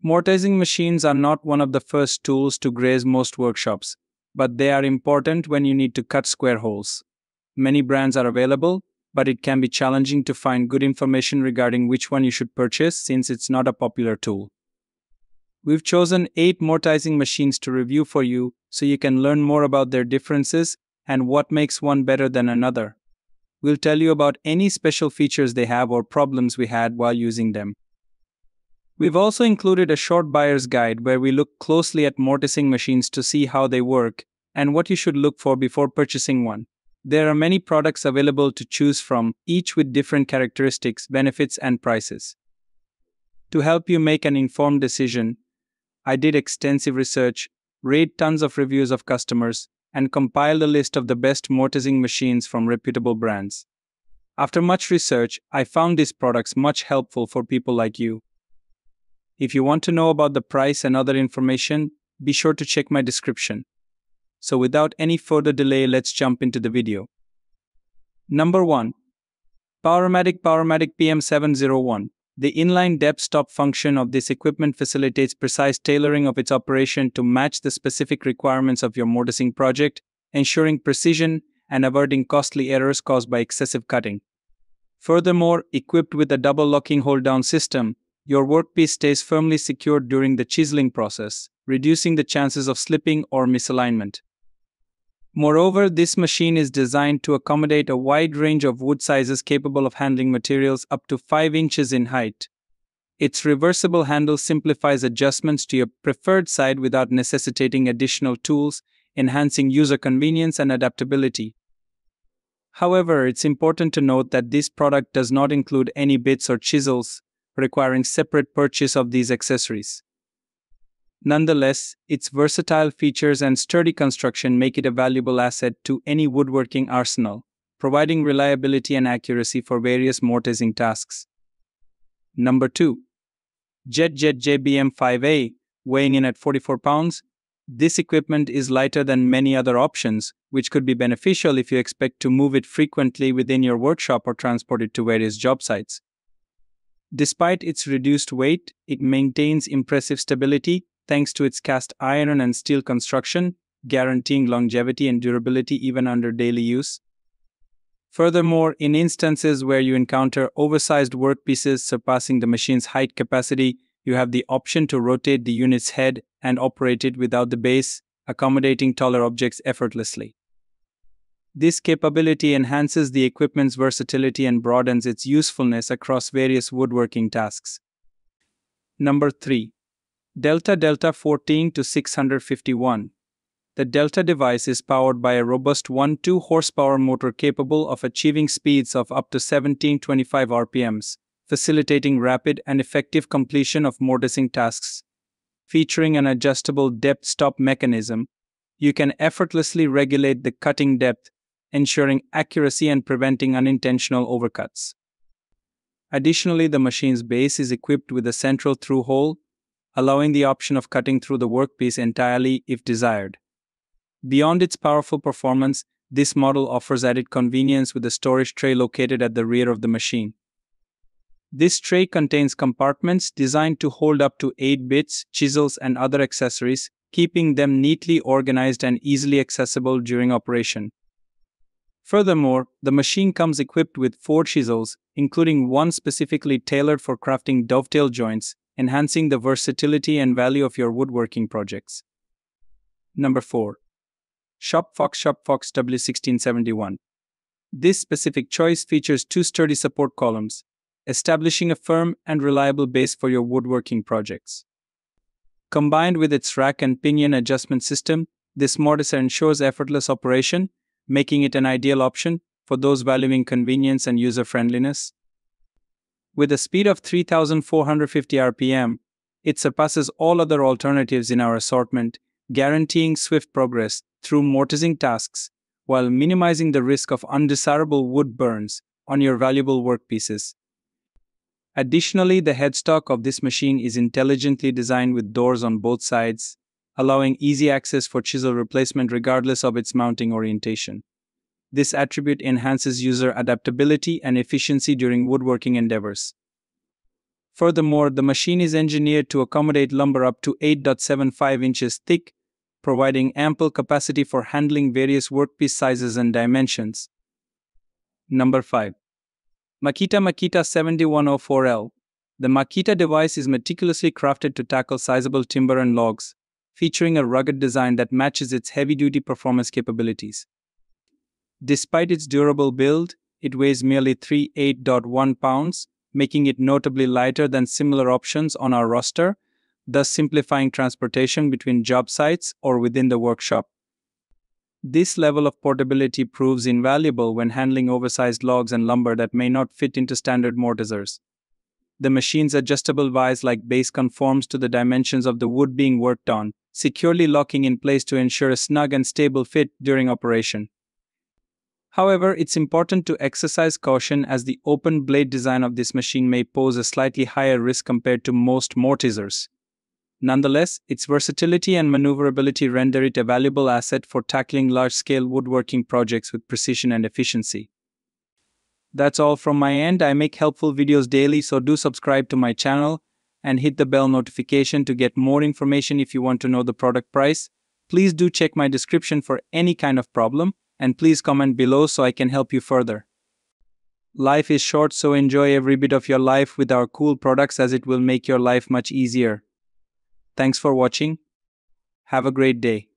Mortising machines are not one of the first tools to grace most workshops, but they are important when you need to cut square holes. Many brands are available, but it can be challenging to find good information regarding which one you should purchase since it's not a popular tool. We've chosen 8 mortising machines to review for you so you can learn more about their differences and what makes one better than another. We'll tell you about any special features they have or problems we had while using them. We've also included a short buyer's guide where we look closely at mortising machines to see how they work and what you should look for before purchasing one. There are many products available to choose from, each with different characteristics, benefits, and prices. To help you make an informed decision, I did extensive research, read tons of reviews of customers, and compiled a list of the best mortising machines from reputable brands. After much research, I found these products much helpful for people like you. If you want to know about the price and other information, be sure to check my description. So without any further delay, let's jump into the video. Number 1. Powermatic PM701. The inline depth stop function of this equipment facilitates precise tailoring of its operation to match the specific requirements of your mortising project, ensuring precision and averting costly errors caused by excessive cutting. Furthermore, equipped with a double locking hold-down system, your workpiece stays firmly secured during the chiseling process, reducing the chances of slipping or misalignment. Moreover, this machine is designed to accommodate a wide range of wood sizes capable of handling materials up to 5 inches in height. Its reversible handle simplifies adjustments to your preferred side without necessitating additional tools, enhancing user convenience and adaptability. However, it's important to note that this product does not include any bits or chisels, requiring separate purchase of these accessories. Nonetheless, its versatile features and sturdy construction make it a valuable asset to any woodworking arsenal, providing reliability and accuracy for various mortising tasks. Number 2. JETJET JBM5A, weighing in at 44 pounds. This equipment is lighter than many other options, which could be beneficial if you expect to move it frequently within your workshop or transport it to various job sites. Despite its reduced weight, it maintains impressive stability thanks to its cast iron and steel construction, guaranteeing longevity and durability even under daily use. Furthermore, in instances where you encounter oversized workpieces surpassing the machine's height capacity, you have the option to rotate the unit's head and operate it without the base, accommodating taller objects effortlessly. This capability enhances the equipment's versatility and broadens its usefulness across various woodworking tasks. Number 3. Delta 14 to 651. The Delta device is powered by a robust 1.2 horsepower motor capable of achieving speeds of up to 1725 RPMs, facilitating rapid and effective completion of mortising tasks. Featuring an adjustable depth stop mechanism, you can effortlessly regulate the cutting depth, ensuring accuracy and preventing unintentional overcuts. Additionally, the machine's base is equipped with a central through hole, allowing the option of cutting through the workpiece entirely if desired. Beyond its powerful performance, this model offers added convenience with a storage tray located at the rear of the machine. This tray contains compartments designed to hold up to 8 bits, chisels, and other accessories, keeping them neatly organized and easily accessible during operation. Furthermore, the machine comes equipped with 4 chisels, including one specifically tailored for crafting dovetail joints, enhancing the versatility and value of your woodworking projects. Number 4. ShopFox W1671. This specific choice features 2 sturdy support columns, establishing a firm and reliable base for your woodworking projects. Combined with its rack and pinion adjustment system, this mortiser ensures effortless operation, making it an ideal option for those valuing convenience and user-friendliness. With a speed of 3,450 RPM, it surpasses all other alternatives in our assortment, guaranteeing swift progress through mortising tasks while minimizing the risk of undesirable wood burns on your valuable workpieces. Additionally, the headstock of this machine is intelligently designed with doors on both sides, allowing easy access for chisel replacement regardless of its mounting orientation. This attribute enhances user adaptability and efficiency during woodworking endeavors. Furthermore, the machine is engineered to accommodate lumber up to 8.75 inches thick, providing ample capacity for handling various workpiece sizes and dimensions. Number 5. Makita 7104L. The Makita device is meticulously crafted to tackle sizable timber and logs, featuring a rugged design that matches its heavy-duty performance capabilities. Despite its durable build, it weighs merely 38.1 pounds, making it notably lighter than similar options on our roster, thus simplifying transportation between job sites or within the workshop. This level of portability proves invaluable when handling oversized logs and lumber that may not fit into standard mortisers. The machine's adjustable vise-like base conforms to the dimensions of the wood being worked on, securely locking in place to ensure a snug and stable fit during operation. However, it's important to exercise caution as the open blade design of this machine may pose a slightly higher risk compared to most mortisers. Nonetheless, its versatility and maneuverability render it a valuable asset for tackling large-scale woodworking projects with precision and efficiency. That's all from my end. I make helpful videos daily, so do subscribe to my channel and hit the bell notification to get more information. If you want to know the product price, please do check my description for any kind of problem, and please comment below so I can help you further. Life is short, so enjoy every bit of your life with our cool products, as it will make your life much easier. Thanks for watching. Have a great day.